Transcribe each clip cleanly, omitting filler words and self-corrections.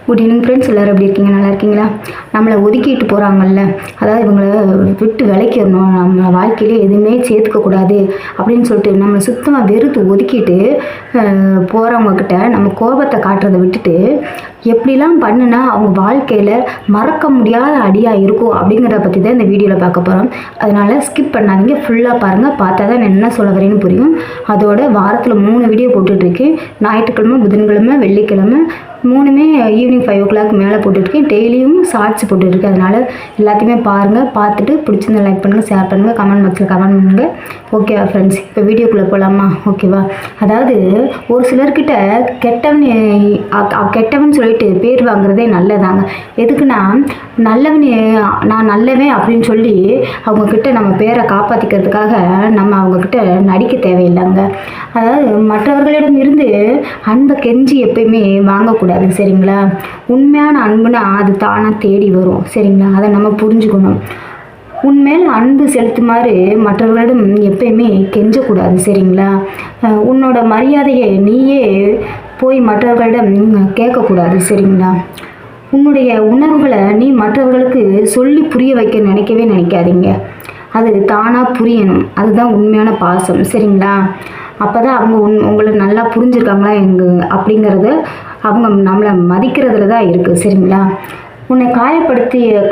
Good evening friends, எல்லோரும் எப்படி இருக்கீங்க? நல்லா இருக்கீங்களா? நம்மளை ஒதுக்கிட்டு போகிறாங்கல்ல, அதாவது இவங்களை விட்டு விளைக்கிறணும், நம்ம வாழ்க்கையிலே எதுவுமே சேர்த்துக்கக்கூடாது அப்படின்னு சொல்லிட்டு நம்மளை சுத்தமாக வெறுத்து ஒதுக்கிட்டு போகிறவங்கக்கிட்ட நம்ம கோபத்தை காட்டுறதை விட்டுட்டு எப்படிலாம் பண்ணுனா அவங்க வாழ்க்கையில் மறக்க முடியாத அடியாக இருக்கும் அப்படிங்கிறத பற்றி தான் இந்த வீடியோவில் பார்க்க போகிறோம். அதனால் ஸ்கிப் பண்ணாதீங்க, ஃபுல்லாக பாருங்கள். பார்த்தா தான் நான் என்ன சொல்ல வரேன்னு புரியும். அதோட வாரத்தில் 3 வீடியோ போட்டுட்ருக்கேன். ஞாயிற்றுக்கிழமை, புதன்கிழமை, வெள்ளிக்கிழமை 3மே ஈவினிங் 5 o'clock மேலே போட்டுட்ருக்கேன். டெய்லியும் ஷார்ட்ஸ் போட்டுட்ருக்கேன். அதனால் எல்லாத்தையுமே பாருங்கள். பார்த்துட்டு பிடிச்சிருந்தா லைக் பண்ணுங்கள், ஷேர் பண்ணுங்கள், கமெண்ட் பாக்ஸில் கமெண்ட் பண்ணுங்கள். ஓகேவா ஃப்ரெண்ட்ஸ்? இப்போ வீடியோக்குள்ளே போகலாமா? ஓகேவா? அதாவது ஒரு சிலர்கிட்ட கெட்டவன் சொல்லிட்டு பேர் வாங்குறதே நல்லதாங்க. எதுக்குன்னா நான் நல்லவன் அப்படின்னு சொல்லி அவங்கக்கிட்ட நம்ம பேரை காப்பாற்றிக்கிறதுக்காக நம்ம அவங்கக்கிட்ட நடிக்க தேவையில்லைங்க. அதாவது மற்றவர்களிடம் இருந்து அன்பை கெஞ்சி எப்பயுமே வாங்கக்கூடாது, சரிங்களா? உண்மையான அன்புனா அது தானாக தேடி வரும், சரிங்களா? அதை நம்ம புரிஞ்சுக்கணும். உன்மேல் அன்பு செலுத்துமாறு மற்றவர்களிடம் எப்பயுமே கெஞ்சக்கூடாது, சரிங்களா? உன்னோட மரியாதையை நீயே போய் மற்றவர்களிடம் கேட்கக்கூடாது, சரிங்களா? உன்னுடைய உணர்வுகளை நீ மற்றவர்களுக்கு சொல்லி புரிய வைக்க நினைக்காதீங்க. அது தானாக புரியணும். அதுதான் உண்மையான பாசம், சரிங்களா? அப்போ தான் அவங்க உங்களை நல்லா புரிஞ்சுருக்காங்களா அப்படிங்கிறது அவங்க நம்மளை மதிக்கிறதுல தான் இருக்குது, சரிங்களா? உன்னை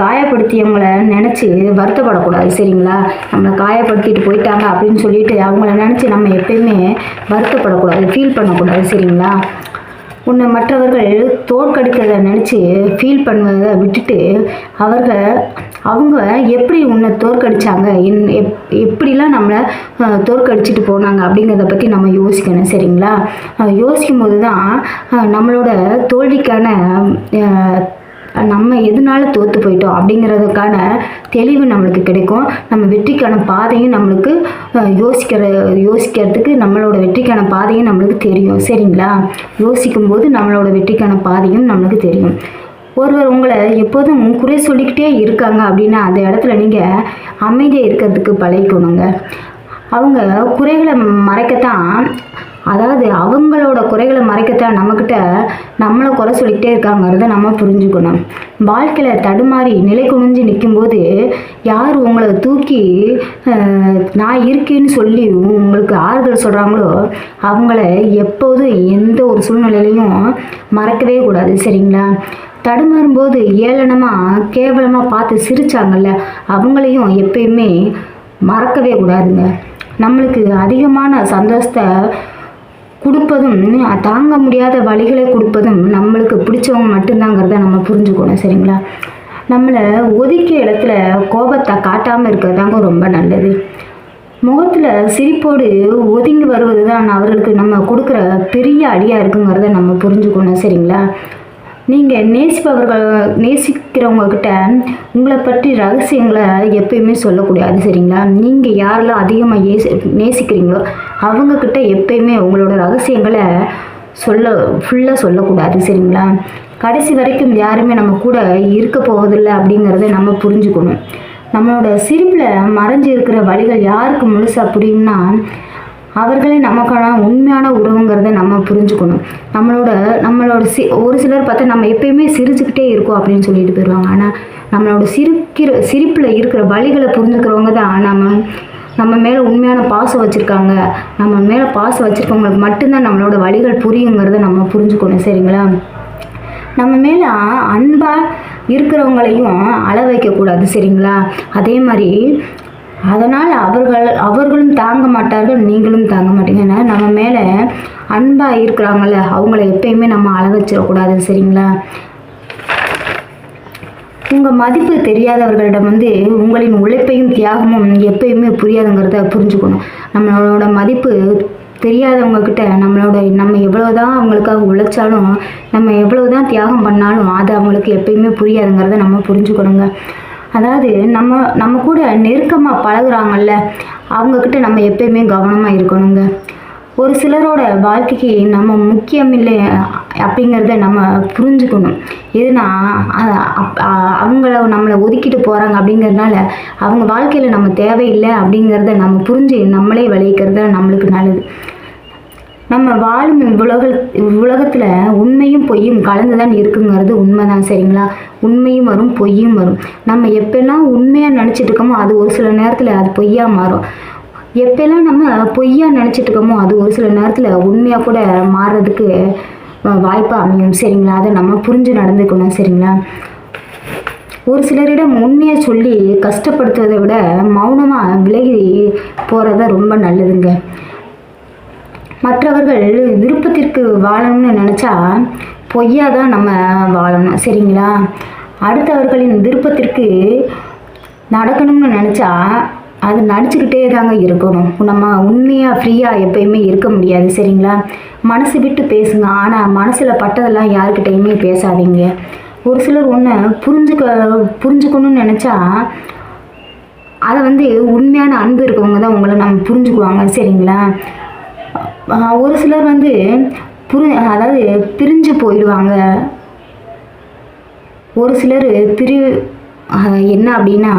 காயப்படுத்தியவங்களை நினச்சி வருத்தப்படக்கூடாது, சரிங்களா? நம்மளை காயப்படுத்திட்டு போயிட்டாங்க அப்படின்னு சொல்லிட்டு அவங்கள நினச்சி நம்ம எப்பயுமே வருத்தப்படக்கூடாது, ஃபீல் பண்ணக்கூடாது, சரிங்களா? உன்னை மற்றவர்கள் தோற்கடிக்கிறத நினச்சி ஃபீல் பண்ணுவதை விட்டுட்டு அவங்க எப்படி உன்னை தோற்கடித்தாங்க, எப்படிலாம் நம்மளை தோற்கடிச்சிட்டு போனாங்க அப்படிங்கிறத பற்றி நம்ம யோசிக்கணும், சரிங்களா? யோசிக்கும் போது தான் நம்மளோட தோல்விக்கான நம்ம எதனால தோற்று போயிட்டோம் அப்படிங்கிறதுக்கான தெளிவு நம்மளுக்கு கிடைக்கும். நம்ம வெற்றிக்கான பாதையும் நம்மளுக்கு யோசிக்கிறதுக்கு நம்மளோட வெற்றிக்கான பாதையும் நம்மளுக்கு தெரியும், சரிங்களா? யோசிக்கும்போது நம்மளோட வெற்றிக்கான பாதையும் நம்மளுக்கு தெரியும். ஒருவர் உங்களை எப்போதும் குறை சொல்லிக்கிட்டே இருக்காங்க அப்படின்னா அந்த இடத்துல நீங்கள் அமைதியாக இருக்கிறதுக்கு பழகிக்கணுங்க. அவங்க குறைகளை மறைக்கத்தான், அதாவது அவங்களோட குறைகளை மறைக்கத்தான் நம்மளை குறை சொல்லிக்கிட்டே இருக்காங்கிறத நம்ம புரிஞ்சுக்கணும். வாழ்க்கையில் தடுமாறி நிலை குனிஞ்சு நிற்கும்போது யார் உங்களை தூக்கி நான் இருக்கேன்னு சொல்லி உங்களுக்கு ஆறுதல் சொல்கிறாங்களோ அவங்கள எப்போதும் எந்த ஒரு சூழ்நிலையிலையும் மறக்கவே கூடாது, சரிங்களா? தடுமாறும்போது ஏளனமாக கேவலமாக பார்த்து சிரித்தாங்கல்ல அவங்களையும் எப்பயுமே மறக்கவே கூடாதுங்க. நம்மளுக்கு அதிகமான சந்தோஷத்தை கொடுப்பதும் தாங்க முடியாத வழிகளை கொடுப்பதும் நம்மளுக்கு பிடிச்சவங்க மட்டும்தாங்கிறத நம்ம புரிஞ்சுக்கணும், சரிங்களா? நம்மளை ஒதுக்கிய இடத்துல கோபத்தை காட்டாமல் இருக்கிறதாங்க ரொம்ப நல்லது. முகத்தில் சிரிப்போடு ஒதுங்கி வருவது தான் அவர்களுக்கு நம்ம கொடுக்குற பெரிய அடியாக இருக்குங்கிறத நம்ம புரிஞ்சுக்கணும், சரிங்களா? நீங்கள் நேசிக்கிறவங்கக்கிட்ட உங்களை பற்றி ரகசியங்களை எப்பயுமே சொல்லக்கூடாது, சரிங்களா? நீங்கள் யாரெல்லாம் அதிகமாக நேசிக்கிறீங்களோ அவங்கக்கிட்ட எப்பயுமே உங்களோட ரகசியங்களை ஃபுல்லாக சொல்லக்கூடாது, சரிங்களா? கடைசி வரைக்கும் யாருமே நம்ம கூட இருக்க போவதில்லை அப்படிங்கிறத நம்ம புரிஞ்சுக்கணும். நம்மளோட சிரிப்பில் மறைஞ்சி இருக்கிற வழிகள் யாருக்கு முழுசாக புரியும்னா அவர்களே நமக்கான உண்மையான உறவுங்கிறத நம்ம புரிஞ்சுக்கணும். நம்மளோட ஒரு சிலர் பார்த்தா நம்ம எப்பயுமே சிரிச்சுக்கிட்டே இருக்கோம் அப்படின்னு சொல்லிட்டு போயிடுவாங்க. ஆனால் நம்மளோட சிரிப்பில் இருக்கிற வழிகளை புரிஞ்சுக்கிறவங்க தான் நம்ம மேலே உண்மையான பாசம் வச்சுருக்காங்க. நம்ம மேலே பாசம் வச்சுருக்கவங்களுக்கு மட்டும்தான் நம்மளோட வழிகள் புரியுங்கிறத நம்ம புரிஞ்சுக்கணும், சரிங்களா? நம்ம மேலே அன்பாக இருக்கிறவங்களையும் அள வைக்கக்கூடாது, சரிங்களா? அதே மாதிரி அதனால் அவர்களும் தாங்க மாட்டார்கள், நீங்களும் தாங்க மாட்டீங்க. நம்ம மேலே அன்பாக இருக்கிறாங்கள அவங்கள எப்பயுமே நம்ம அள வச்சிடக்கூடாது, சரிங்களா? உங்கள் மதிப்பு தெரியாதவர்களிடம் உங்களின் உழைப்பையும் தியாகமும் எப்பயுமே புரியாதுங்கிறத புரிஞ்சுக்கணும். நம்மளோட மதிப்பு தெரியாதவங்கக்கிட்ட நம்ம எவ்வளோதான் அவங்களுக்காக உழைச்சாலும் நம்ம எவ்வளோதான் தியாகம் பண்ணாலும் அது அவங்களுக்கு எப்பயுமே புரியாதுங்கிறத நம்ம புரிஞ்சுக்கணுங்க. அதாவது நம்ம கூட நெருக்கமாக பழகுறாங்கல்ல அவங்கக்கிட்ட நம்ம எப்பயுமே கவனமாக இருக்கணுங்க. ஒரு சிலரோட வாழ்க்கைக்கு நம்ம முக்கியமில்லை அப்படிங்கிறத நம்ம புரிஞ்சுக்கணும். எதுனா நம்மளை ஒதுக்கிட்டு போகிறாங்க அப்படிங்கிறதுனால அவங்க வாழ்க்கையில் நம்ம தேவையில்லை அப்படிங்கிறத நம்ம புரிஞ்சு நம்மளே விளைவிக்கிறது நம்மளுக்கு நல்லது. நம்ம வாழும் உலகத்தில் உண்மையும் பொய்யும் கலந்து தான் இருக்குங்கிறது உண்மைதான். சரிங்களா? உண்மையும் வரும், பொய்யும் வரும். நம்ம எப்பெல்லாம் உண்மையாக நினச்சிட்டு இருக்கோமோ அது ஒரு சில நேரத்தில் அது பொய்யா மாறும். எப்பெல்லாம் நம்ம பொய்யா நினச்சிட்டு இருக்கோமோ அது ஒரு சில நேரத்தில் உண்மையாக கூட மாறுறதுக்கு வாய்ப்பாக அமையும். சரிங்களா? அதை நம்ம புரிஞ்சு நடந்துக்கணும். சரிங்களா? ஒரு சிலரிடம் உண்மையை சொல்லி கஷ்டப்படுத்துவதை விட மௌனமாக விலகி போகிறத ரொம்ப நல்லதுங்க. மற்றவர்கள் விருப்பத்திற்கு வாழணும்னு நினச்சா பொய்யா தான் நம்ம வாழணும். சரிங்களா? அடுத்தவர்களின் விருப்பத்திற்கு நடக்கணும்னு நினச்சா அது நடிச்சுக்கிட்டே தாங்க இருக்கணும். நம்ம உண்மையாக ஃப்ரீயாக எப்பயுமே இருக்க முடியாது. சரிங்களா? மனசு விட்டு பேசுங்க, ஆனால் மனசில் பட்டதெல்லாம் யாருக்கிட்டையுமே பேசாதீங்க. ஒரு சிலர் ஒன்று புரிஞ்சுக்கணும்னு நினச்சா அதை உண்மையான அன்பு இருக்கவங்க தான் உங்களை நம்ம புரிஞ்சுக்குவாங்க. சரிங்களா? ஒரு சிலர் அதாவது பிரிஞ்சு போயிடுவாங்க. ஒரு சிலர் என்ன அப்படின்னா,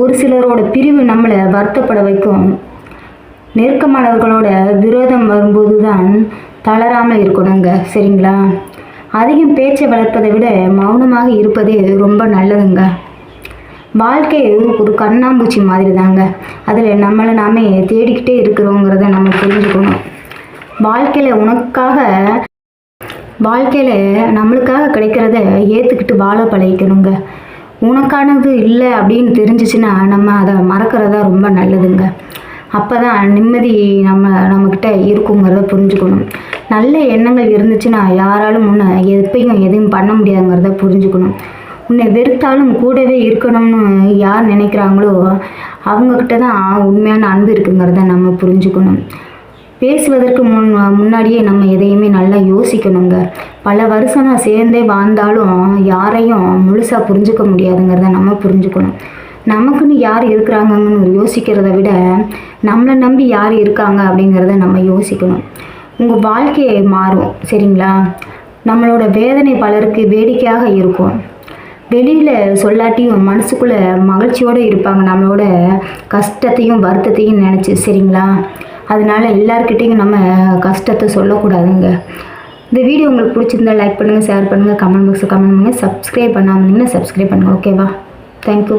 ஒரு சிலரோட பிரிவு நம்மளை வருத்தப்பட வைக்கும். நெருக்கமானவர்களோட விரோதம் வரும்போது தான் தளராமல் இருக்கணுங்க. சரிங்களா? அதிகம் பேச்சை வளர்ப்பதை விட மௌனமாக இருப்பதே ரொம்ப நல்லதுங்க. வாழ்க்கை ஒரு கண்ணாம்பூச்சி மாதிரி தாங்க. அதில் நம்மளை நாமே தேடிக்கிட்டே இருக்கிறோங்கிறத நம்ம புரிஞ்சுக்கணும். வாழ்க்கையில் நம்மளுக்காக கிடைக்கிறத ஏற்றுக்கிட்டு வாழ பழகிக்கணுங்க. உனக்கானது இல்லை அப்படின்னு தெரிஞ்சிச்சுன்னா நம்ம அதை மறக்கிறதா ரொம்ப நல்லதுங்க. அப்போ தான் நிம்மதி நம்மக்கிட்ட இருக்குங்கிறத புரிஞ்சுக்கணும். நல்ல எண்ணங்கள் இருந்துச்சுன்னா யாராலும் உன்னை எப்பயும் எதுவும் பண்ண முடியாதுங்கிறத புரிஞ்சுக்கணும். உன்னை வெறுத்தாலும் கூடவே இருக்கணும்னு யார் நினைக்கிறாங்களோ அவங்கக்கிட்ட தான் உண்மையான அன்பு இருக்குங்கிறத நம்ம புரிஞ்சுக்கணும். பேசுவதற்கு முன்னாடியே நம்ம எதையுமே நல்லா யோசிக்கணுங்க. பல வருஷம் நான் சேர்ந்தே வாழ்ந்தாலும் யாரையும் முழுசாக புரிஞ்சுக்க முடியாதுங்கிறத நம்ம புரிஞ்சுக்கணும். நமக்குன்னு யார் இருக்கிறாங்கன்னு யோசிக்கிறத விட நம்மளை நம்பி யார் இருக்காங்க அப்படிங்கிறத நம்ம யோசிக்கணும். உங்கள் வாழ்க்கையை மாறும். சரிங்களா? நம்மளோட வேதனை பலருக்கு வேடிக்கையாக இருக்கும். வெளியில் சொல்லாட்டியும் மனசுக்குள்ளே மகிழ்ச்சியோடு இருப்பாங்க நம்மளோட கஷ்டத்தையும் வருத்தத்தையும் நினச்சி. சரிங்களா? அதனால எல்லார்கிட்டையும் நம்ம கஷ்டத்தை சொல்லக்கூடாதுங்க. இந்த வீடியோ உங்களுக்கு பிடிச்சிருந்தா லைக் பண்ணுங்கள், ஷேர் பண்ணுங்கள், கமெண்ட் பாக்ஸில் கமெண்ட் பண்ணுங்கள். சப்ஸ்கிரைப் பண்ணாமல் இருந்தீங்கன்னா சப்ஸ்கிரைப் பண்ணுங்கள். ஓகேவா? தேங்க்யூ.